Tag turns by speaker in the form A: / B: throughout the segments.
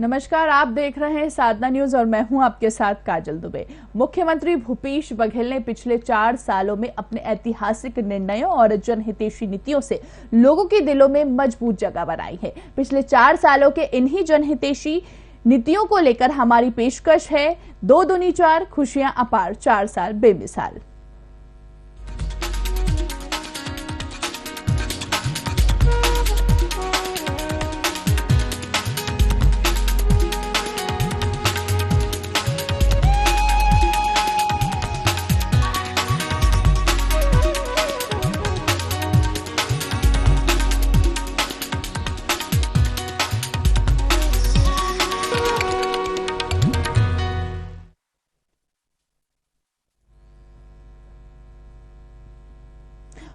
A: नमस्कार, आप देख रहे हैं साधना न्यूज और मैं हूं आपके साथ काजल दुबे। मुख्यमंत्री भूपेश बघेल ने पिछले 4 सालों में अपने ऐतिहासिक निर्णयों और जनहितैषी नीतियों से लोगों के दिलों में मजबूत जगह बनाई है। पिछले 4 सालों के इन्हीं जनहितैषी नीतियों को लेकर हमारी पेशकश है 2 दूनी 4 खुशियां अपार, 4 साल बेमिसाल।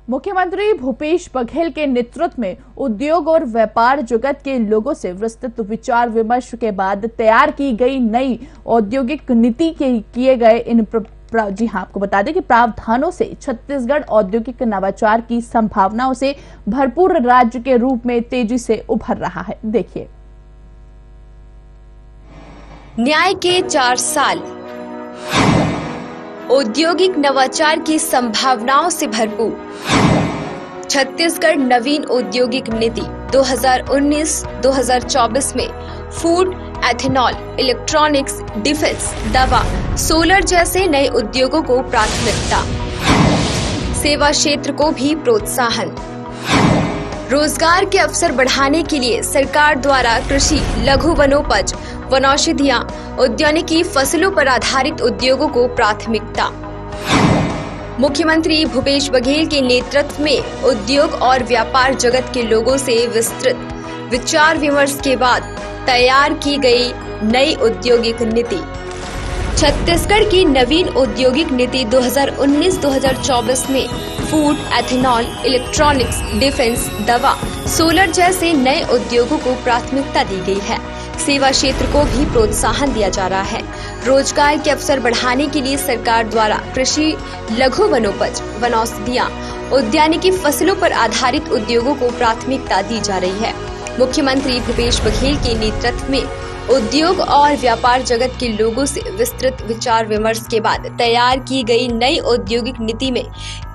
A: मुख्यमंत्री भूपेश बघेल के नेतृत्व में उद्योग और व्यापार जगत के लोगों से विस्तृत विचार विमर्श के बाद तैयार की गई नई औद्योगिक नीति के किए गए जी हां, आपको बता दें कि प्रावधानों से छत्तीसगढ़ औद्योगिक नवाचार की संभावनाओं से भरपूर राज्य के रूप में तेजी से उभर रहा है। देखिए,
B: न्याय के 4 साल, औद्योगिक नवाचार की संभावनाओं से भरपूर। छत्तीसगढ़ नवीन औद्योगिक नीति 2019-2024 में फूड, एथेनॉल, इलेक्ट्रॉनिक्स, डिफेंस, दवा, सोलर जैसे नए उद्योगों को प्राथमिकता, सेवा क्षेत्र को भी प्रोत्साहन, रोजगार के अवसर बढ़ाने के लिए सरकार द्वारा कृषि, लघु वनोपज, वनौषधियां, उद्यानिकी फसलों पर आधारित उद्योगों को प्राथमिकता। मुख्यमंत्री भूपेश बघेल के नेतृत्व में उद्योग और व्यापार जगत के लोगों से विस्तृत विचार विमर्श के बाद तैयार की गई नई औद्योगिक नीति। छत्तीसगढ़ की नवीन औद्योगिक नीति 2019-2024 में फूड, एथेनॉल, इलेक्ट्रॉनिक्स, डिफेंस, दवा, सोलर जैसे नए उद्योगों को प्राथमिकता दी गई है। सेवा क्षेत्र को भी प्रोत्साहन दिया जा रहा है। रोजगार के अवसर बढ़ाने के लिए सरकार द्वारा कृषि, लघु वनोपज, वनौषधियां, उद्यानिकी फसलों पर आधारित उद्योगों को प्राथमिकता दी जा रही है। मुख्यमंत्री भूपेश बघेल के नेतृत्व में उद्योग और व्यापार जगत के लोगों से विस्तृत विचार विमर्श के बाद तैयार की गई नई औद्योगिक नीति में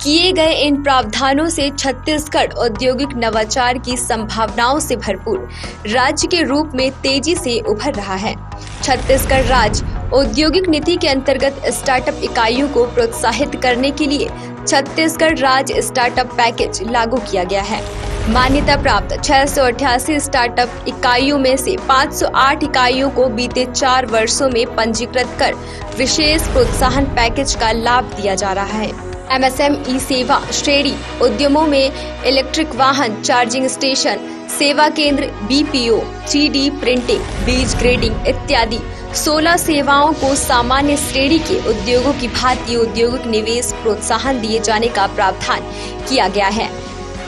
B: किए गए इन प्रावधानों से छत्तीसगढ़ औद्योगिक नवाचार की संभावनाओं से भरपूर राज्य के रूप में तेजी से उभर रहा है। छत्तीसगढ़ राज्य औद्योगिक नीति के अंतर्गत स्टार्टअप इकाइयों को प्रोत्साहित करने के लिए छत्तीसगढ़ राज्य स्टार्टअप पैकेज लागू किया गया है। मान्यता प्राप्त 688 स्टार्टअप इकाइयों में से 508 इकाइयों को बीते 4 वर्षों में पंजीकृत कर विशेष प्रोत्साहन पैकेज का लाभ दिया जा रहा है। एमएसएमई सेवा श्रेणी उद्यमों में इलेक्ट्रिक वाहन, चार्जिंग स्टेशन, सेवा केंद्र, बीपीओ, 3D प्रिंटिंग, बीज ग्रेडिंग इत्यादि 16 सेवाओं को सामान्य श्रेणी के उद्योगों की भांति औद्योगिक निवेश प्रोत्साहन दिए जाने का प्रावधान किया गया है।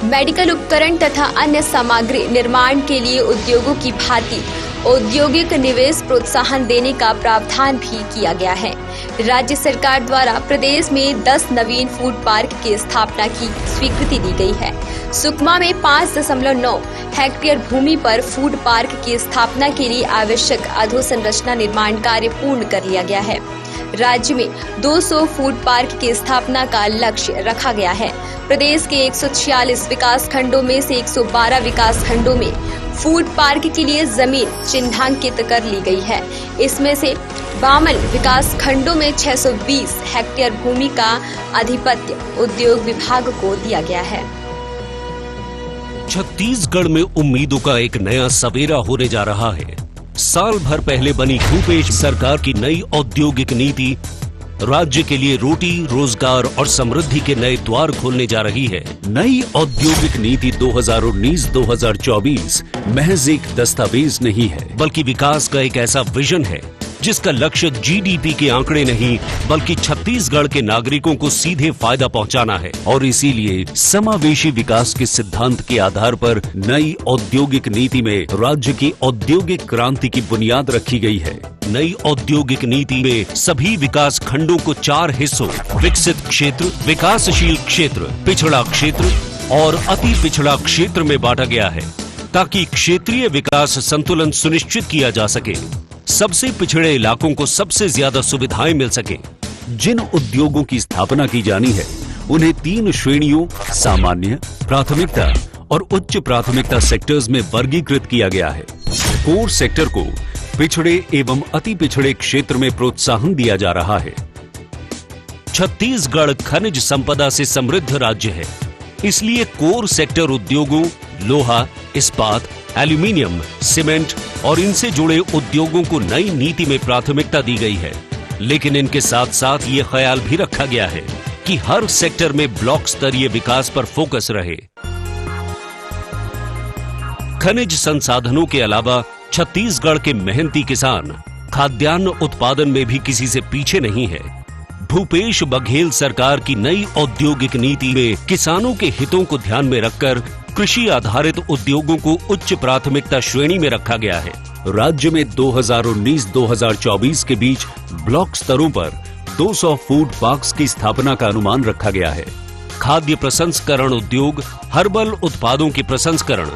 B: मेडिकल उपकरण तथा अन्य सामग्री निर्माण के लिए उद्योगों की भांति औद्योगिक निवेश प्रोत्साहन देने का प्रावधान भी किया गया है। राज्य सरकार द्वारा प्रदेश में 10 नवीन फूड पार्क की स्थापना की स्वीकृति दी गई है। सुकमा में 5.9 हेक्टेयर भूमि पर फूड पार्क की स्थापना के लिए आवश्यक अधोसंरचना निर्माण कार्य पूर्ण कर लिया गया है। राज्य में 200 फूड पार्क की स्थापना का लक्ष्य रखा गया है। प्रदेश के 146 विकास खंडों में से 112 विकास खंडों में फूड पार्क के लिए जमीन चिन्हांकित कर ली गई है। इसमें से 52 विकास खंडों में 620 हेक्टेयर भूमि का अधिपत्य उद्योग विभाग को दिया गया है।
C: छत्तीसगढ़ में उम्मीदों का एक नया सवेरा होने जा रहा है। साल भर पहले बनी भूपेश सरकार की नई औद्योगिक नीति राज्य के लिए रोटी, रोजगार और समृद्धि के नए द्वार खोलने जा रही है। नई औद्योगिक नीति 2019-2024 महज एक दस्तावेज नहीं है, बल्कि विकास का एक ऐसा विजन है जिसका लक्ष्य जीडीपी के आंकड़े नहीं बल्कि छत्तीसगढ़ के नागरिकों को सीधे फायदा पहुंचाना है। और इसीलिए समावेशी विकास के सिद्धांत के आधार पर नई औद्योगिक नीति में राज्य की औद्योगिक क्रांति की बुनियाद रखी गई है। नई औद्योगिक नीति में सभी विकास खंडों को 4 हिस्सों विकसित क्षेत्र, विकासशील क्षेत्र, पिछड़ा क्षेत्र और अति पिछड़ा क्षेत्र में बांटा गया है। ताकि क्षेत्रीय विकास संतुलन सुनिश्चित किया जा सके, सबसे पिछड़े इलाकों को सबसे ज्यादा सुविधाएं मिल सके। जिन उद्योगों की स्थापना की जानी है उन्हें 3 श्रेणियों सामान्य, प्राथमिकता और उच्च प्राथमिकता सेक्टर्स में वर्गीकृत किया गया है। कोर सेक्टर को पिछड़े एवं अति पिछड़े क्षेत्र में प्रोत्साहन दिया जा रहा है। छत्तीसगढ़ खनिज संपदा से समृद्ध राज्य है, इसलिए कोर सेक्टर उद्योगों लोहा, इस्पात, एल्यूमीनियम, सीमेंट और इनसे जुड़े उद्योगों को नई नीति में प्राथमिकता दी गई है। लेकिन इनके साथ साथ ये ख्याल भी रखा गया है कि हर सेक्टर में ब्लॉक स्तरीय विकास पर फोकस रहे। खनिज संसाधनों के अलावा छत्तीसगढ़ के मेहनती किसान खाद्यान्न उत्पादन में भी किसी से पीछे नहीं है। भूपेश बघेल सरकार की नई औद्योगिक नीति में किसानों के हितों को ध्यान में रखकर कृषि आधारित उद्योगों को उच्च प्राथमिकता श्रेणी में रखा गया है। राज्य में 2019-2024 के बीच ब्लॉक स्तरों पर 200 फूड पार्क्स की स्थापना का अनुमान रखा गया है। खाद्य प्रसंस्करण उद्योग, हर्बल उत्पादों की प्रसंस्करण,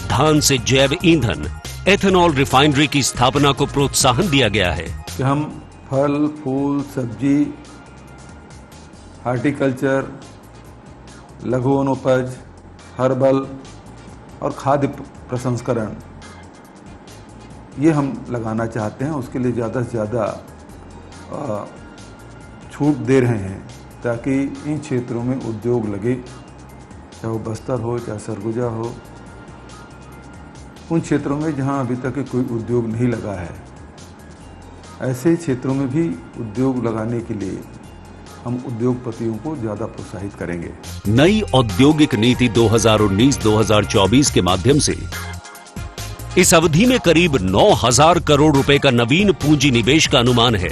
C: धान से जैव ईंधन, एथेनॉल रिफाइनरी की स्थापना को प्रोत्साहन दिया गया है।
D: कि हम फल, फूल, सब्जी, हार्टिकल्चर, लघु वनोपज, हर्बल और खाद्य प्रसंस्करण ये हम लगाना चाहते हैं। उसके लिए ज़्यादा से ज़्यादा छूट दे रहे हैं ताकि इन क्षेत्रों में उद्योग लगे, चाहे वो बस्तर हो, चाहे सरगुजा हो। उन क्षेत्रों में जहां अभी तक कोई उद्योग नहीं लगा है, ऐसे क्षेत्रों में भी उद्योग लगाने के लिए हम उद्योगपतियों को ज्यादा प्रोत्साहित करेंगे।
C: नई औद्योगिक नीति 2019-2024 के माध्यम से इस अवधि में करीब 9,000 करोड़ रुपए का नवीन पूंजी निवेश का अनुमान है।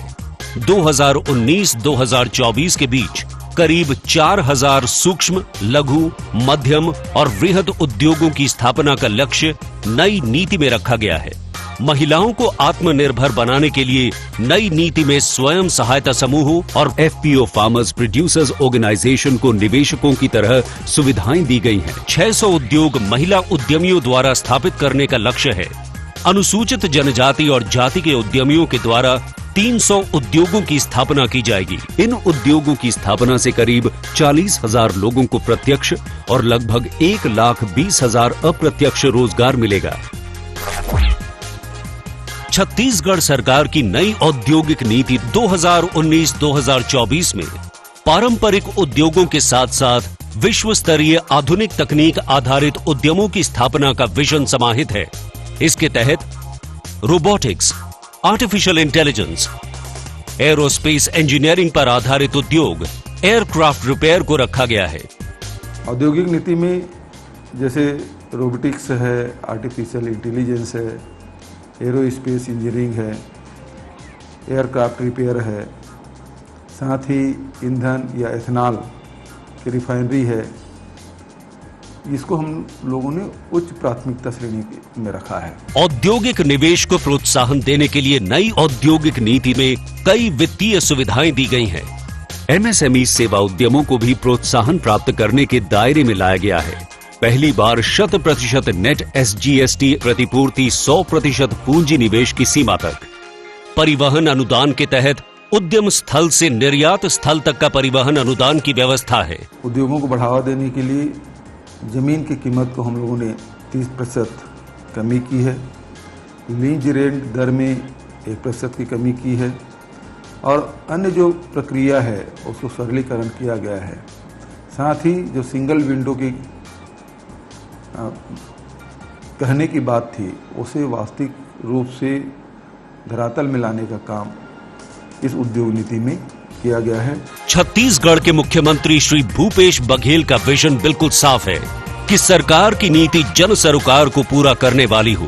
C: 2019-2024 के बीच करीब 4,000 सूक्ष्म, लघु, मध्यम और वृहद उद्योगों की स्थापना का लक्ष्य नई नीति में रखा गया है। महिलाओं को आत्मनिर्भर बनाने के लिए नई नीति में स्वयं सहायता समूहों और FPO फार्मर्स प्रोड्यूसर्स ऑर्गेनाइजेशन को निवेशकों की तरह सुविधाएं दी गई हैं। 600 उद्योग महिला उद्यमियों द्वारा स्थापित करने का लक्ष्य है। अनुसूचित जनजाति और जाति के उद्यमियों के द्वारा 300 उद्योगों की स्थापना की जाएगी। इन उद्योगों की स्थापना से करीब 40,000 लोगों को प्रत्यक्ष और लगभग 1,20,000 अप्रत्यक्ष रोजगार मिलेगा। छत्तीसगढ़ सरकार की नई औद्योगिक नीति 2019-2024 में पारंपरिक उद्योगों के साथ साथ विश्व स्तरीय आधुनिक तकनीक आधारित उद्यमों की स्थापना का विजन समाहित है। इसके तहत robotics, artificial intelligence, aerospace engineering पर आधारित उद्योग, एयरक्राफ्ट रिपेयर को रखा गया है।
D: औद्योगिक नीति में जैसे रोबोटिक्स है, आर्टिफिशियल इंटेलिजेंस है, एरोस्पेस इंजीनियरिंग है, एयरक्राफ्ट रिपेयर है, साथ ही ईंधन या एथेनॉल की रिफाइनरी है। इसको हम लोगों ने उच्च प्राथमिकता श्रेणी में रखा है।
C: औद्योगिक निवेश को प्रोत्साहन देने के लिए नई औद्योगिक नीति में कई वित्तीय सुविधाएं दी गई हैं। MSME सेवा उद्यमों को भी प्रोत्साहन प्राप्त करने के दायरे में लाया गया है। पहली बार 100% नेट SGST प्रतिपूर्ति 100% पूंजी निवेश की सीमा तक। परिवहन अनुदान के तहत उद्यम स्थल से निर्यात स्थल तक का परिवहन अनुदान की व्यवस्था है।
D: उद्योगों को बढ़ावा देने के लिए जमीन की कीमत को हम लोगों ने 30% कमी की है। लीज रेंट दर में 1% की कमी की है और अन्य जो प्रक्रिया है उसको सरलीकरण किया गया है। साथ ही जो सिंगल विंडो की कहने की बात थी उसे वास्तविक रूप से धरातल में लाने का काम इस उद्योग नीति में किया गया है।
C: छत्तीसगढ़ के मुख्यमंत्री श्री भूपेश बघेल का विजन बिल्कुल साफ है कि सरकार की नीति जन सरोकार को पूरा करने वाली हो।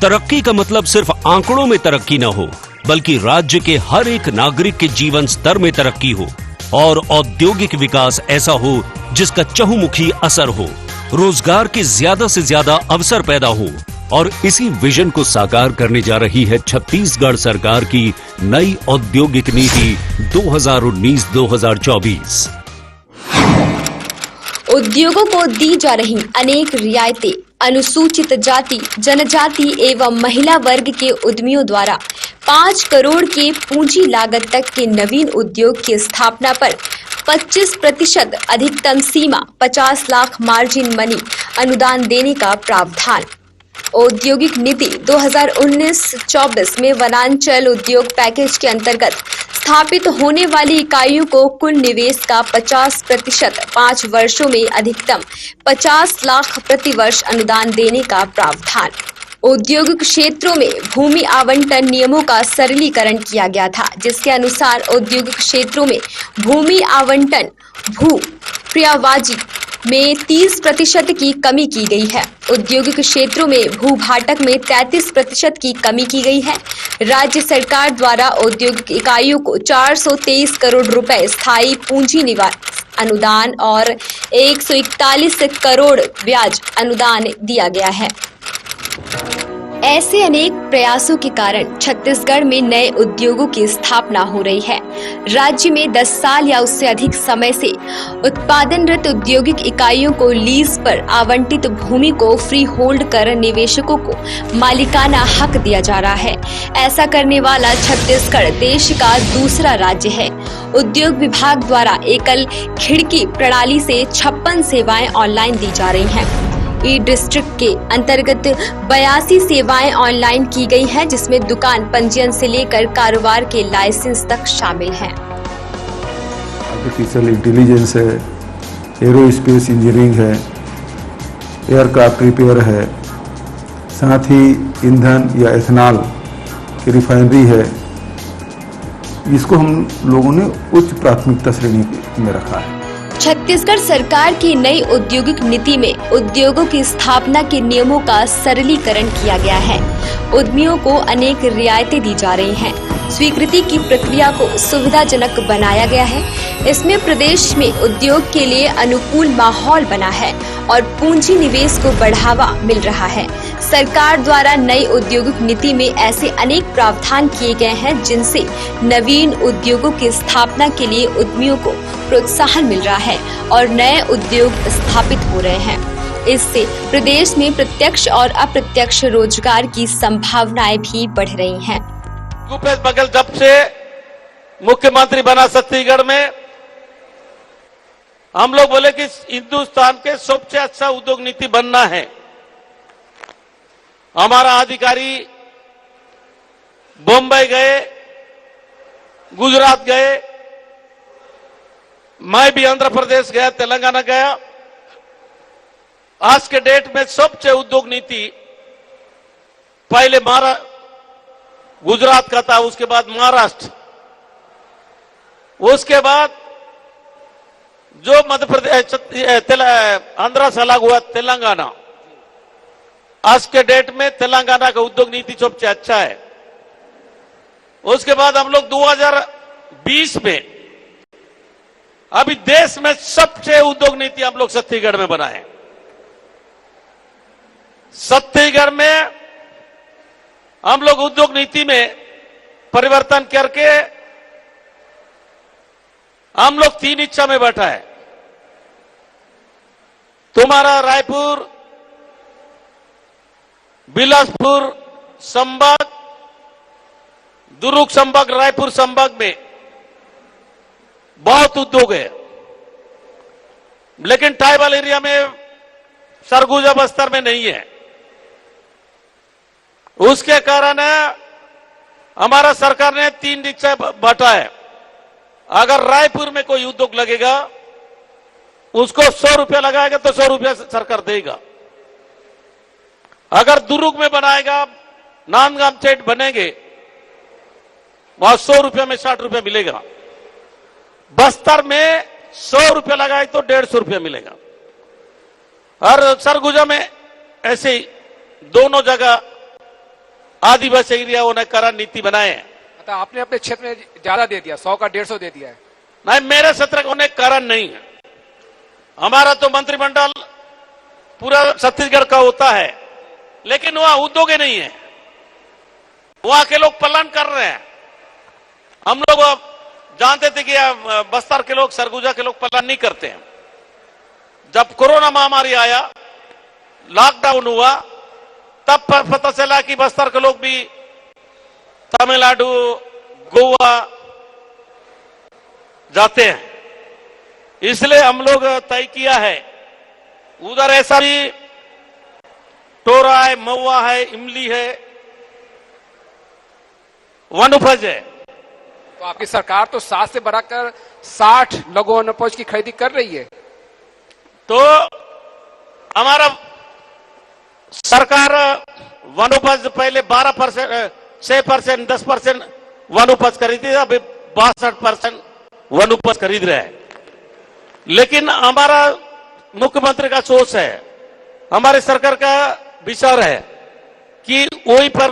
C: तरक्की का मतलब सिर्फ आंकड़ों में तरक्की न हो, बल्कि राज्य के हर एक नागरिक के जीवन स्तर में तरक्की हो और औद्योगिक विकास ऐसा हो जिसका चहुमुखी असर हो, रोजगार के ज्यादा से ज्यादा अवसर पैदा हो। और इसी विजन को साकार करने जा रही है छत्तीसगढ़ सरकार की नई औद्योगिक नीति 2019-2024।
B: उद्योगों को दी जा रही अनेक रियायतें अनुसूचित जाति, जनजाति एवं महिला वर्ग के उद्यमियों द्वारा 5 करोड़ के पूंजी लागत तक के नवीन उद्योग की स्थापना पर 25% अधिकतम सीमा 50 लाख मार्जिन मनी अनुदान देने का प्रावधान। औद्योगिक नीति 2019-24 में वनांचल उद्योग पैकेज के अंतर्गत स्थापित होने वाली इकाइयों को कुल निवेश का 50% 5 वर्षों में अधिकतम 50 लाख प्रति वर्ष अनुदान देने का प्रावधान। औद्योगिक क्षेत्रों में भूमि आवंटन नियमों का सरलीकरण किया गया था, जिसके अनुसार औद्योगिक क्षेत्रों में भूमि आवंटन भू पर्यायवाजी में 30% की कमी की गई है। औद्योगिक क्षेत्रों में भू-भाटक में 33% की कमी की गई है। राज्य सरकार द्वारा औद्योगिक इकाइयों को 423 करोड़ रुपए स्थायी पूंजी निवास अनुदान और 141 करोड़ ब्याज अनुदान दिया गया है। ऐसे अनेक प्रयासों के कारण छत्तीसगढ़ में नए उद्योगों की स्थापना हो रही है। राज्य में 10 साल या उससे अधिक समय से उत्पादनरत औद्योगिक इकाइयों को लीज पर आवंटित भूमि को फ्री होल्ड कर निवेशकों को मालिकाना हक दिया जा रहा है। ऐसा करने वाला छत्तीसगढ़ देश का दूसरा राज्य है। उद्योग विभाग द्वारा एकल खिड़की प्रणाली से 56 सेवाएं ऑनलाइन दी जा रही हैं। ई डिस्ट्रिक्ट के अंतर्गत 82 सेवाएं ऑनलाइन की गई हैं, जिसमें दुकान पंजीयन से लेकर कारोबार के लाइसेंस तक शामिल हैं।
D: आर्टिफिशियल इंटेलिजेंस है, एरोस्पेस इंजीनियरिंग है, एयरक्राफ्ट रिपेयर है, साथ ही ईंधन या एथेनॉल की रिफाइनरी है। इसको हम लोगों ने उच्च प्राथमिकता श्रेणी में रखा है।
B: छत्तीसगढ़ सरकार की नई औद्योगिक नीति में उद्योगों की स्थापना के नियमों का सरलीकरण किया गया है। उद्यमियों को अनेक रियायतें दी जा रही हैं। स्वीकृति की प्रक्रिया को सुविधाजनक बनाया गया है। इसमें प्रदेश में उद्योग के लिए अनुकूल माहौल बना है और पूंजी निवेश को बढ़ावा मिल रहा है। सरकार द्वारा नई औद्योगिक नीति में ऐसे अनेक प्रावधान किए गए हैं, जिनसे नवीन उद्योगों की स्थापना के लिए उद्यमियों को प्रोत्साहन मिल रहा है और नए उद्योग स्थापित हो रहे हैं। इससे प्रदेश में प्रत्यक्ष और अप्रत्यक्ष रोजगार की संभावनाएं भी बढ़ रही हैं।
E: भूपेश बघेल जब से मुख्यमंत्री बना छत्तीसगढ़ में, हम लोग बोले कि हिंदुस्तान के सबसे अच्छा उद्योग नीति बनना है। हमारा अधिकारी बम्बई गए, गुजरात गए, मैं भी आंध्र प्रदेश गया, तेलंगाना गया। आज के डेट में सबसे उद्योग नीति पहले गुजरात का था, उसके बाद महाराष्ट्र, उसके बाद जो मध्य प्रदेश आंध्र से अलग हुआ तेलंगाना। आज के डेट में तेलंगाना का उद्योग नीति सबसे अच्छा है। उसके बाद हम लोग 2020 में अभी देश में सबसे उद्योग नीति हम लोग छत्तीसगढ़ में बनाए। छत्तीसगढ़ में हम लोग उद्योग नीति में परिवर्तन करके हम लोग 3 इच्छा में बैठा है। तुम्हारा रायपुर, बिलासपुर संभाग, दुर्ग संभाग, रायपुर संभाग में बहुत उद्योग है, लेकिन ट्राइबल एरिया में सरगुजा बस्तर में नहीं है। उसके कारण हमारा सरकार ने 3 रिक्शा बांटा है। अगर रायपुर में कोई उद्योग लगेगा, उसको 100 रुपया लगाएगा तो 100 रुपया सरकार देगा। अगर दुर्ग में बनाएगा, नांदगांव सेट बनेंगे, वहां 100 रुपया में 60 रुपया मिलेगा। बस्तर में 100 रुपया लगाए तो 150 रुपया मिलेगा। और सरगुजा में ऐसे ही दोनों जगह आदिवासी एरिया होने कारण नीति बनाए हैं।
F: आपने अपने क्षेत्र में ज्यादा दे दिया, 100 का 150 दे दिया है।
E: नहीं, मेरे क्षेत्र का होने कारण नहीं है। हमारा तो मंत्रिमंडल पूरा छत्तीसगढ़ का होता है, लेकिन वहां उद्योग ही नहीं है। वहां के लोग पलायन कर रहे हैं। हम लोग जानते थे कि बस्तर के लोग, सरगुजा के लोग पलायन नहीं करते हैं। जब कोरोना महामारी आया, लॉकडाउन हुआ तब पता चला कि बस्तर के लोग भी तमिलनाडु, गोवा जाते हैं। इसलिए हम लोग तय किया है, उधर ऐसा भी टोरा है, महुआ है, इमली है, वनोपज है।
F: तो आपकी सरकार तो 7 से बढ़ाकर 60 लघु वनोपज की खरीदी कर रही है।
E: तो हमारा सरकार वनोपज पहले 12%, 6%, 10% वनोपज खरीदी, अभी 62% वनोपज खरीद रहे हैं। लेकिन हमारा मुख्यमंत्री का सोच है, हमारे सरकार का विचार है कि वहीं पर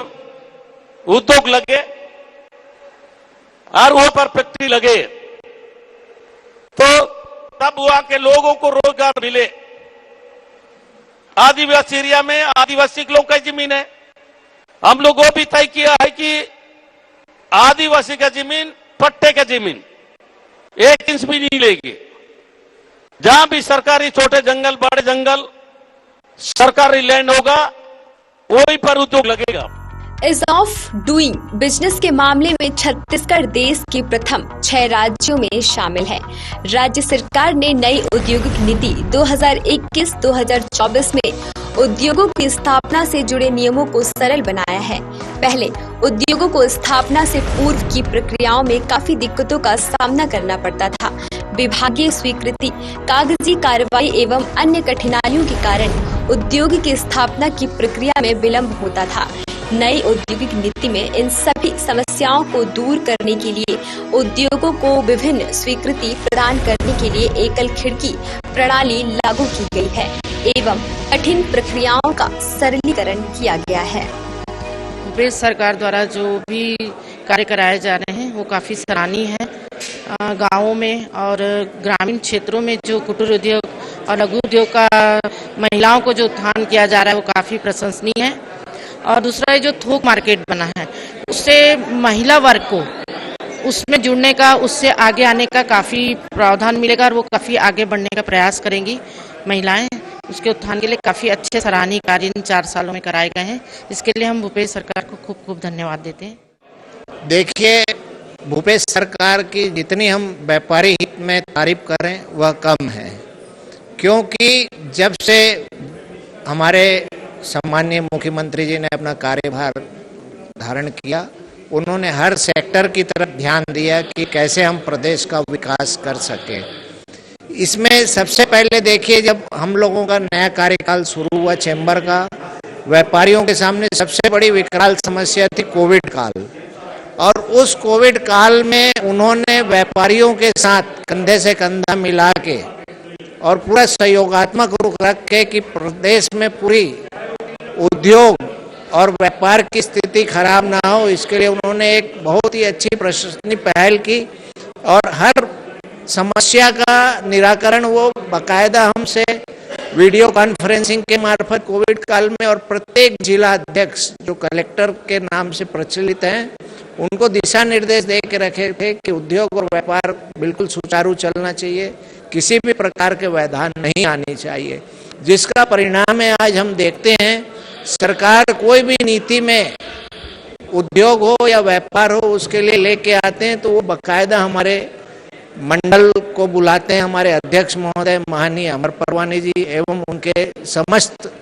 E: उद्योग लगे और वहां पर फैक्ट्री लगे, तो तब वहां के लोगों को रोजगार मिले। आदिवासी एरिया में आदिवासी लोग का जमीन है, हम लोगों भी तय किया है कि आदिवासी का जमीन पट्टे का जमीन 1 इंच भी नहीं लेगी। जहां भी सरकारी छोटे जंगल, बड़े जंगल, सरकारी लैंड होगा, वहीं पर उद्योग लगेगा।
B: इज ऑफ डूइंग बिजनेस के मामले में छत्तीसगढ़ देश के प्रथम 6 राज्यों में शामिल है। राज्य सरकार ने नई औद्योगिक नीति 2021-2024 में उद्योगों की स्थापना से जुड़े नियमों को सरल बनाया है। पहले उद्योगों को स्थापना से पूर्व की प्रक्रियाओं में काफी दिक्कतों का सामना करना पड़ता था। विभागीय स्वीकृति, कागजी कार्रवाई एवं अन्य कठिनाइयों के कारण उद्योग की स्थापना की प्रक्रिया में विलंब होता था। नई औद्योगिक नीति में इन सभी समस्याओं को दूर करने के लिए उद्योगों को विभिन्न स्वीकृति प्रदान करने के लिए एकल खिड़की प्रणाली लागू की गई है एवं कठिन प्रक्रियाओं का सरलीकरण किया गया है।
G: भूपेश सरकार द्वारा जो भी कार्य कराए जा रहे हैं वो काफ़ी सराहनीय है। गाँवों में और ग्रामीण क्षेत्रों में जो कुटीर उद्योग और लघु उद्योग का महिलाओं को जो उत्थान किया जा रहा है वो काफ़ी प्रशंसनीय है। और दूसरा जो थोक मार्केट बना है उससे महिला वर्ग को उसमें जुड़ने का, उससे आगे आने का काफ़ी प्रावधान मिलेगा और वो काफ़ी आगे बढ़ने का प्रयास करेंगी महिलाएं। उसके उत्थान के लिए काफ़ी अच्छे सराहनीय कार्य इन 4 सालों में कराए गए हैं। इसके लिए हम भूपेश सरकार को खूब खूब धन्यवाद देते हैं।
H: देखिए, भूपेश सरकार की जितनी हम व्यापारी हित में तारीफ करें वह कम है, क्योंकि जब से हमारे सम्माननीय मुख्यमंत्री जी ने अपना कार्यभार धारण किया, उन्होंने हर सेक्टर की तरफ ध्यान दिया कि कैसे हम प्रदेश का विकास कर सकें। इसमें सबसे पहले देखिए, जब हम लोगों का नया कार्यकाल शुरू हुआ चैम्बर का, व्यापारियों के सामने सबसे बड़ी विकराल समस्या थी कोविड काल। और उस कोविड काल में उन्होंने व्यापारियों के साथ कंधे से कंधा मिला के और पूरा सहयोगात्मक रूप रख के कि प्रदेश में पूरी उद्योग और व्यापार की स्थिति खराब ना हो, इसके लिए उन्होंने एक बहुत ही अच्छी प्रशासनिक पहल की और हर समस्या का निराकरण वो बाकायदा हमसे वीडियो कॉन्फ्रेंसिंग के मार्फत कोविड काल में, और प्रत्येक जिला अध्यक्ष जो कलेक्टर के नाम से प्रचलित हैं उनको दिशा निर्देश दे के रखे थे कि उद्योग और व्यापार बिल्कुल सुचारू चलना चाहिए, किसी भी प्रकार के व्यवधान नहीं आनी चाहिए। जिसका परिणाम है आज हम देखते हैं, सरकार कोई भी नीति में उद्योग हो या व्यापार हो उसके लिए लेके आते हैं तो वो बाकायदा हमारे मंडल को बुलाते हैं, हमारे अध्यक्ष महोदय माननीय अमर परवानी जी एवं उनके समस्त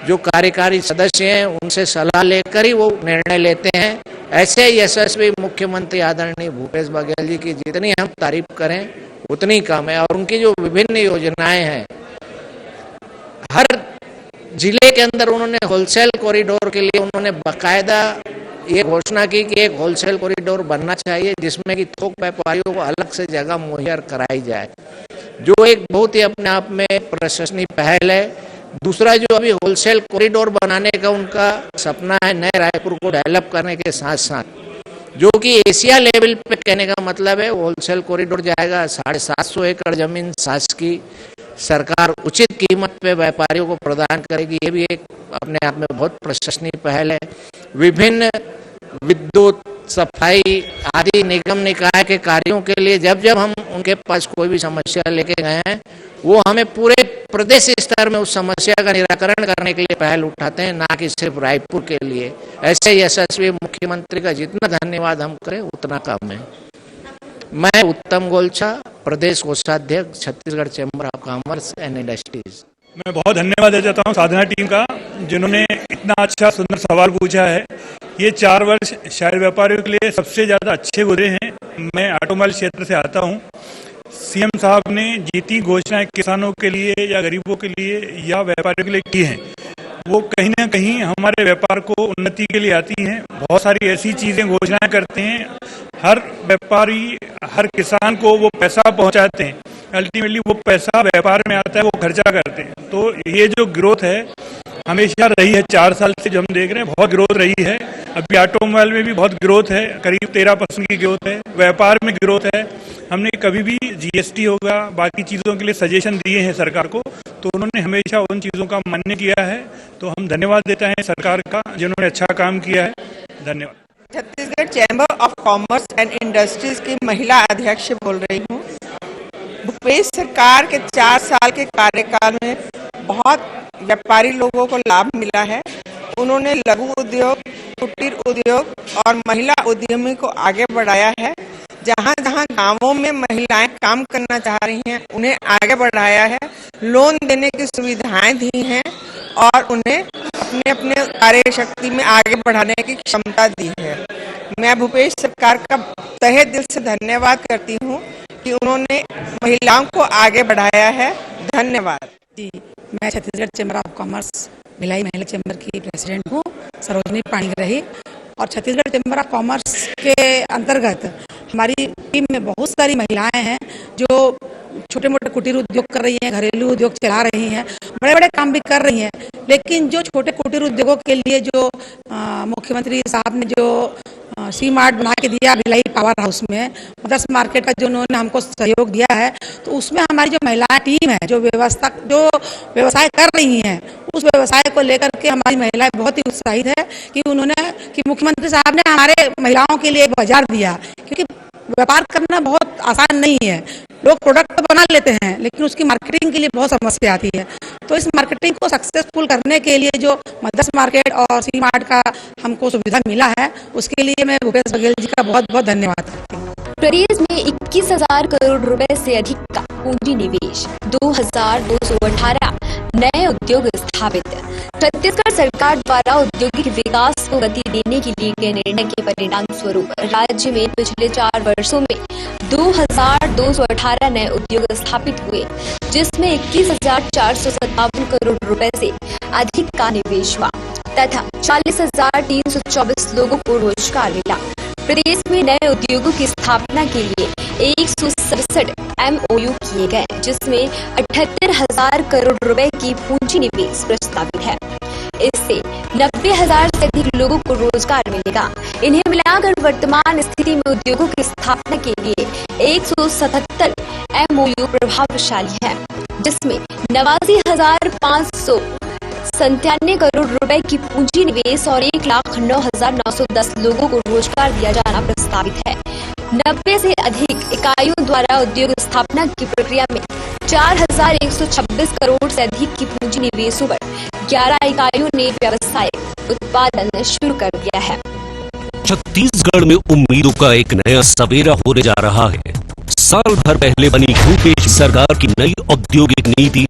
H: जो कार्यकारी सदस्य हैं उनसे सलाह लेकर ही वो निर्णय लेते हैं। ऐसे यशस्वी मुख्यमंत्री आदरणीय भूपेश बघेल जी की जितनी हम तारीफ करें उतनी कम है। और उनकी जो विभिन्न योजनाएं हैं, हर जिले के अंदर उन्होंने होलसेल कॉरिडोर के लिए उन्होंने बाकायदा ये घोषणा की कि एक होलसेल कॉरिडोर बनना चाहिए जिसमें कि थोक व्यापारियों को अलग से जगह मुहैया कराई जाए, जो एक बहुत ही अपने आप में प्रशंसनीय पहल है। दूसरा, जो अभी होलसेल कॉरिडोर बनाने का उनका सपना है नए रायपुर को डेवलप करने के साथ साथ, जो कि एशिया लेवल पे कहने का मतलब है होलसेल कॉरिडोर जाएगा। 750 एकड़ जमीन शासकीय सरकार उचित कीमत पे व्यापारियों को प्रदान करेगी, ये भी एक अपने आप में बहुत प्रशंसनीय पहल है। विभिन्न विद्युत, सफाई आदि निगम निकाय के कार्यों के लिए जब जब हम उनके पास कोई भी समस्या लेके गए हैं वो हमें पूरे प्रदेश स्तर में उस समस्या का निराकरण करने के लिए पहल उठाते हैं, ना कि सिर्फ रायपुर के लिए। ऐसे यशस्वी मुख्यमंत्री का जितना धन्यवाद हम करें उतना कम है। मैं उत्तम गोलछा, प्रदेश कोषाध्यक्ष, Chhattisgarh chamber of commerce and industries.
I: मैं बहुत धन्यवाद देना चाहता हूँ साधना टीम का, जिन्होंने इतना अच्छा सुंदर सवाल पूछा है। ये 4 वर्ष शायद व्यापारियों के लिए सबसे ज़्यादा अच्छे गुजरे हैं। मैं ऑटोमोबाइल क्षेत्र से आता हूँ। सीएम साहब ने जितनी घोषणाएं किसानों के लिए या गरीबों के लिए या व्यापारियों के लिए की हैं, वो कहीं ना कहीं हमारे व्यापार को उन्नति के लिए आती हैं। बहुत सारी ऐसी चीज़ें घोषणाएं करते हैं, हर व्यापारी, हर किसान को वो पैसा पहुंचाते हैं, अल्टीमेटली वो पैसा व्यापार में आता है, वो खर्चा करते हैं। तो ये जो ग्रोथ है हमेशा रही है, 4 साल से जो हम देख रहे हैं बहुत ग्रोथ रही है। अभी ऑटोमोबाइल में भी बहुत ग्रोथ है, करीब 13% की ग्रोथ है, व्यापार में ग्रोथ है। हमने कभी भी जीएसटी होगा, बाकी चीज़ों के लिए सजेशन दिए हैं सरकार को, तो उन्होंने हमेशा उन चीज़ों का मान्य किया है। तो हम धन्यवाद देते हैं सरकार का, जिन्होंने अच्छा काम किया है। धन्यवाद।
J: Chhattisgarh chamber of commerce and industries की महिला अध्यक्ष बोल रही हूँ। भूपेश सरकार के 4 साल के कार्यकाल में बहुत व्यापारी लोगों को लाभ मिला है। उन्होंने लघु उद्योग, कुटीर उद्योग और महिला उद्यमी को आगे बढ़ाया है। जहाँ जहाँ गांवों में महिलाएं काम करना चाह रही हैं, उन्हें आगे बढ़ाया है, लोन देने की सुविधाएं दी हैं और उन्हें अपने अपने कार्य शक्ति में आगे बढ़ाने की क्षमता दी है। मैं भूपेश सरकार का तहे दिल से धन्यवाद करती हूँ कि उन्होंने महिलाओं को आगे बढ़ाया है। धन्यवाद
K: जी। मैं Chhattisgarh chamber of commerce Bhilai महिला चैम्बर की प्रेसिडेंट हूँ, सरोजनी पाणीग्राही। और छत्तीसगढ़ चैम्बर ऑफ कॉमर्स के अंतर्गत हमारी टीम में बहुत सारी महिलाएं हैं जो छोटे मोटे कुटीर उद्योग कर रही हैं, घरेलू उद्योग चला रही हैं, बड़े बड़े काम भी कर रही हैं। लेकिन जो छोटे कुटीर उद्योगों के लिए जो मुख्यमंत्री साहब ने जो सी मार्ट बना के दिया भिलाई पावर हाउस में, मदर्स मार्केट का जो उन्होंने हमको सहयोग दिया है, तो उसमें हमारी जो महिला टीम है, जो व्यवसाय कर रही हैं, उस व्यवसाय को लेकर के हमारी महिलाएं बहुत ही उत्साहित है कि मुख्यमंत्री साहब ने हमारे महिलाओं के लिए एक बाजार दिया। क्योंकि व्यापार करना बहुत आसान नहीं है। लोग प्रोडक्ट तो बना लेते हैं, लेकिन उसकी मार्केटिंग के लिए बहुत समस्या आती है। तो इस मार्केटिंग को सक्सेसफुल करने के लिए जो मदर्स मार्केट और सी मार्ट का हमको सुविधा मिला है, उसके लिए मैं भूपेश बघेल जी का बहुत बहुत धन्यवाद करती हूँ।
B: प्रदेश में 21,000 करोड़ रुपए से अधिक का पूंजी निवेश, 2,218 नए उद्योग स्थापित। छत्तीसगढ़ सरकार द्वारा औद्योगिक विकास को गति देने के लिए गए निर्णय के परिणाम स्वरूप राज्य में पिछले 4 वर्षों में 2,218 नए उद्योग स्थापित हुए, जिसमें 21,457 करोड़ रुपए से अधिक का निवेश हुआ तथा 40,324 लोगों को रोजगार मिला। प्रदेश में नए उद्योगों की स्थापना के लिए 167 MOU किए गए, जिसमें 78,000 करोड़ रुपए की पूंजी निवेश प्रस्तावित है। इससे 90,000 से अधिक लोगों को रोजगार मिलेगा। इन्हें मिलाकर वर्तमान स्थिति में उद्योगों की स्थापना के लिए 177 MOU प्रभावशाली है, जिसमें 89,597 करोड़ रुपए की पूंजी निवेश और 1,09,910 लोगों को रोजगार दिया जाना प्रस्तावित है। 90 से अधिक इकाइयों द्वारा उद्योग स्थापना की प्रक्रिया में 4,126 करोड़ से अधिक की पूंजी निवेशों पर 11 इकाइयों ने व्यावसायिक उत्पादन शुरू कर दिया है।
C: छत्तीसगढ़ में उम्मीदों का एक नया सवेरा होने जा रहा है। साल भर पहले बनी भूपेश सरकार की नई औद्योगिक नीति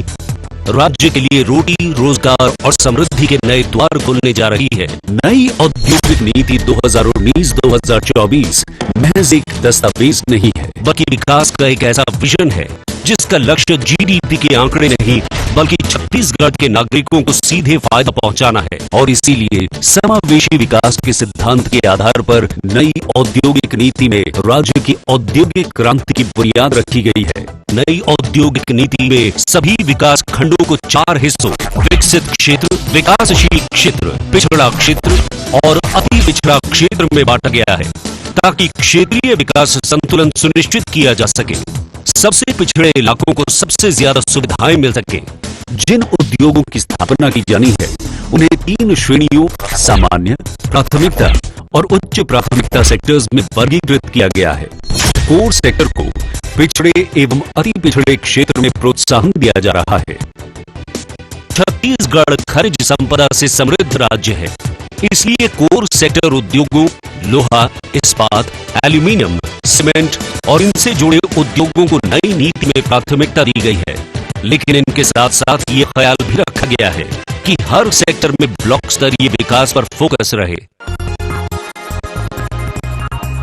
C: राज्य के लिए रोटी, रोजगार और समृद्धि के नए द्वार खोलने जा रही है। नई औद्योगिक नीति 2019-2024 महज एक दस्तावेज नहीं है, बल्कि विकास का एक ऐसा विजन है जिसका लक्ष्य जीडीपी के आंकड़े नहीं, बल्कि छत्तीसगढ़ के नागरिकों को सीधे फायदा पहुंचाना है। और इसीलिए समावेशी विकास के सिद्धांत के आधार पर नई औद्योगिक नीति में राज्य की औद्योगिक क्रांति की बुनियाद रखी गई है। नई औद्योगिक नीति में सभी विकास खंडों को 4 हिस्सों विकसित क्षेत्र, विकासशील क्षेत्र, पिछड़ा क्षेत्र और अति पिछड़ा क्षेत्र में बांटा गया है, ताकि क्षेत्रीय विकास संतुलन सुनिश्चित किया जा सके। सबसे पिछड़े इलाकों को सबसे ज्यादा सुविधाएं मिल सके। जिन उद्योगों की स्थापना की जानी है, उन्हें 3 श्रेणियों सामान्य, प्राथमिकता और उच्च प्राथमिकता सेक्टर्स में वर्गीकृत किया गया है। कोर सेक्टर को पिछड़े एवं अति पिछड़े क्षेत्र में प्रोत्साहन दिया जा रहा है। छत्तीसगढ़ खनिज संपदा से समृद्ध राज्य है, इसलिए कोर सेक्टर उद्योगों, लोहा, इस्पात, एल्यूमीनियम, सीमेंट और इनसे जुड़े उद्योगों को नई नीति में प्राथमिकता दी गई है। लेकिन इनके साथ साथ ये ख्याल भी रखा गया है कि हर सेक्टर में ब्लॉक स्तरीय विकास पर फोकस रहे।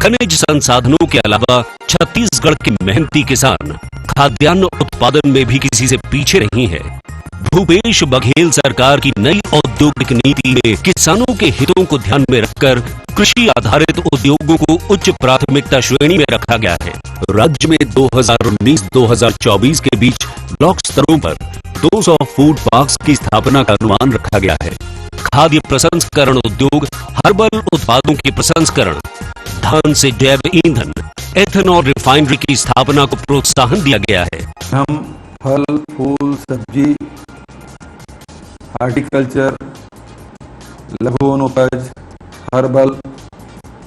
C: खनिज संसाधनों के अलावा छत्तीसगढ़ के मेहनती किसान खाद्यान्न उत्पादन में भी किसी से पीछे नहीं है। भूपेश बघेल सरकार की नई औद्योगिक नीति में किसानों के हितों को ध्यान में रखकर कृषि आधारित उद्योगों को उच्च प्राथमिकता श्रेणी में रखा गया है। राज्य में 2019-2024 के बीच ब्लॉक स्तरों पर 200 फूड पार्क्स की स्थापना का अनुमान रखा गया है। खाद्य प्रसंस्करण उद्योग, हर्बल उत्पादों के प्रसंस्करण, धान से जैव ईंधन, एथेनॉल रिफाइनरी की स्थापना को प्रोत्साहन दिया गया है।
D: हम फल, फूल, सब्जी, हॉर्टिकल्चर, लघु वनोपज, हर्बल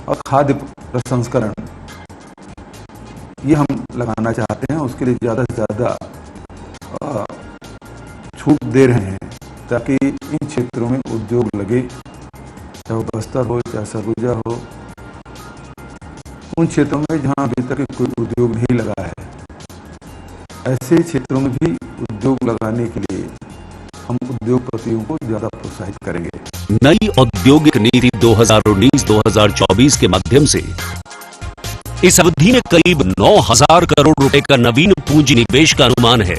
D: और खाद्य प्रसंस्करण ये हम लगाना चाहते हैं। उसके लिए ज़्यादा से ज़्यादा छूट दे रहे हैं ताकि इन क्षेत्रों में उद्योग लगे, चाहे वो बस्तर हो, चाहे सरगुजा हो। उन क्षेत्रों में जहां अभी तक कोई उद्योग नहीं लगा है, ऐसे क्षेत्रों में भी उद्योग लगाने के लिए हम उद्योगपतियों को ज्यादा प्रोत्साहित करेंगे।
C: नई औद्योगिक नीति 2019-2024 के माध्यम से इस अवधि में करीब 9,000 करोड़ रुपए का नवीन पूंजी निवेश का अनुमान है।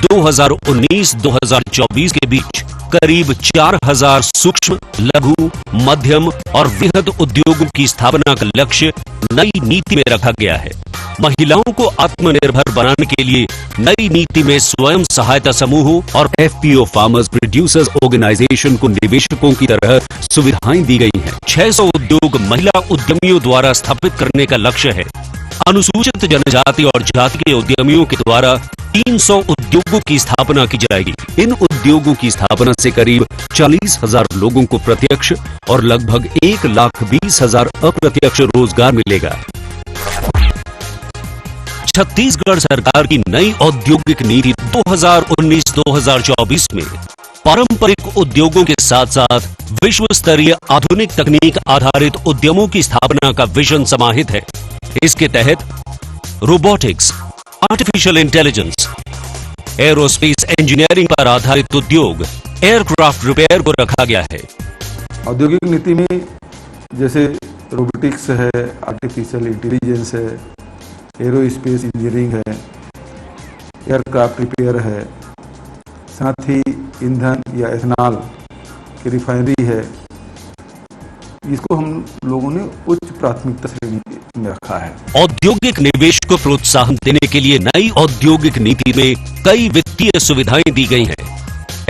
C: 2019-2024 के बीच करीब 4,000 सूक्ष्म, लघु, मध्यम और वृहद उद्योगों की स्थापना का लक्ष्य नई नीति में रखा गया है। महिलाओं को आत्मनिर्भर बनाने के लिए नई नीति में स्वयं सहायता समूहों और FPO फार्मर्स प्रोड्यूसर्स ऑर्गेनाइजेशन को निवेशकों की तरह सुविधाएं दी गई हैं। 600 उद्योग महिला उद्यमियों द्वारा स्थापित करने का लक्ष्य है। अनुसूचित जनजाति और जाति के उद्यमियों के द्वारा 300 उद्योगों की स्थापना की जाएगी। इन उद्योगों की स्थापना से करीब 40,000 लोगों को प्रत्यक्ष और लगभग 1,20,000 अप्रत्यक्ष रोजगार मिलेगा। छत्तीसगढ़ सरकार की नई औद्योगिक नीति 2019-2024 में पारंपरिक उद्योगों के साथ साथ विश्व स्तरीय आधुनिक तकनीक आधारित उद्यमों की स्थापना का विजन समाहित है। इसके तहत robotics, artificial intelligence, aerospace engineering पर आधारित उद्योग, एयरक्राफ्ट रिपेयर को रखा गया है।
D: औद्योगिक नीति में जैसे रोबोटिक्स है, आर्टिफिशियल इंटेलिजेंस है, एरोस्पेस इंजीनियरिंग है, एयरक्राफ्ट रिपेयर है, साथ ही ईंधन या एथेनॉल की रिफाइनरी है। इसको हम लोगों ने उच्च प्राथमिकता श्रेणी में रखा है।
C: औद्योगिक निवेश को प्रोत्साहन देने के लिए नई औद्योगिक नीति में कई वित्तीय सुविधाएं दी गई हैं।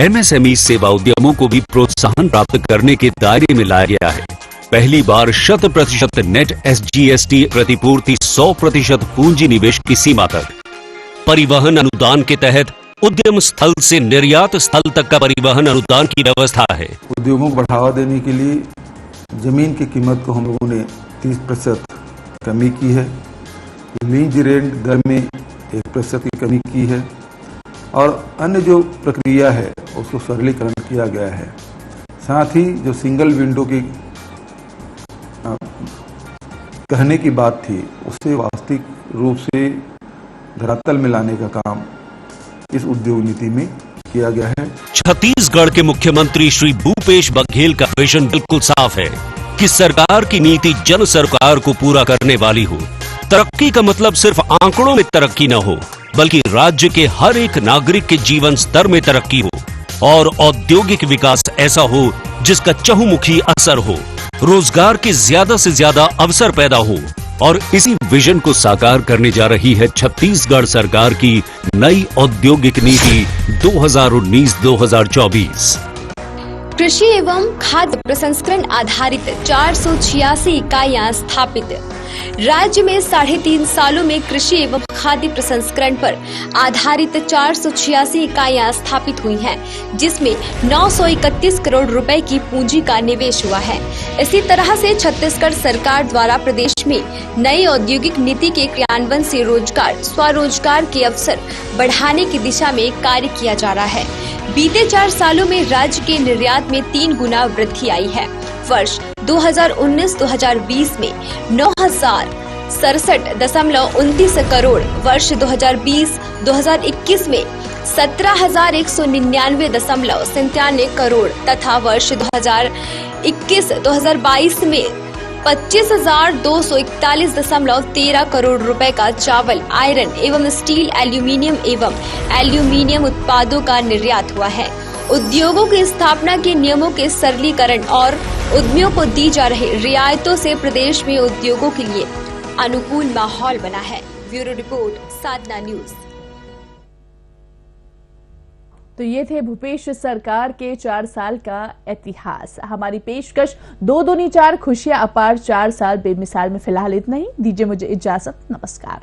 C: MSME सेवा उद्यमों को भी प्रोत्साहन प्राप्त करने के दायरे में लाया गया है। पहली बार 100% नेट SGST प्रतिपूर्ति 100% पूंजी निवेश की सीमा तक, परिवहन अनुदान के तहत उद्यम स्थल से निर्यात स्थल तक का परिवहन अनुदान की व्यवस्था है।
D: उद्योगों को बढ़ावा देने के लिए जमीन की कीमत को हम लोगों ने 30% कमी की है। लीज रेंट दर में 1% की कमी की है और अन्य जो प्रक्रिया है उसको सरलीकरण किया गया है। साथ ही जो सिंगल विंडो की कहने की बात थी उसे वास्तविक रूप से धरातल में लाने का काम इस उद्योग नीति में किया गया है।
C: छत्तीसगढ़ के मुख्यमंत्री श्री भूपेश बघेल का विजन बिल्कुल साफ है कि सरकार की नीति जन सरकार को पूरा करने वाली हो। तरक्की का मतलब सिर्फ आंकड़ों में तरक्की न हो, बल्कि राज्य के हर एक नागरिक के जीवन स्तर में तरक्की हो और औद्योगिक विकास ऐसा हो जिसका चहुमुखी असर हो, रोजगार के ज्यादा से ज्यादा अवसर पैदा हो। और इसी विजन को साकार करने जा रही है छत्तीसगढ़ सरकार की नई औद्योगिक नीति 2019-2024।
B: कृषि एवं खाद्य प्रसंस्करण आधारित 486 इकाइयां स्थापित। राज्य में 3.5 सालों में कृषि एवं खाद्य प्रसंस्करण पर आधारित 486 इकाइयां स्थापित हुई हैं, जिसमें 931 करोड़ रुपए की पूंजी का निवेश हुआ है। इसी तरह से छत्तीसगढ़ सरकार द्वारा प्रदेश में नई औद्योगिक नीति के क्रियान्वयन से रोजगार, स्वरोजगार के अवसर बढ़ाने की दिशा में कार्य किया जा रहा है। बीते 4 सालों में राज्य के निर्यात में 3 गुना वृद्धि आई है। वर्ष 2019-2020 में 9,067.29 करोड़, वर्ष 2020-2021 में 17,199.97 करोड़ तथा वर्ष 2021-2022 में 25,241.13 करोड़ रुपए का चावल, आयरन एवं स्टील, एल्यूमीनियम उत्पादों का निर्यात हुआ है। उद्योगों की स्थापना के नियमों के सरलीकरण और उद्यमियों को दी जा रही रियायतों से प्रदेश में उद्योगों के लिए अनुकूल माहौल बना है। ब्यूरो रिपोर्ट, साधना न्यूज।
A: तो ये थे भूपेश सरकार के 4 साल का इतिहास। हमारी पेशकश 2 दूनी 4 खुशियां अपार 4 साल बेमिसाल में फिलहाल इतना ही। दीजिए मुझे इजाजत, नमस्कार।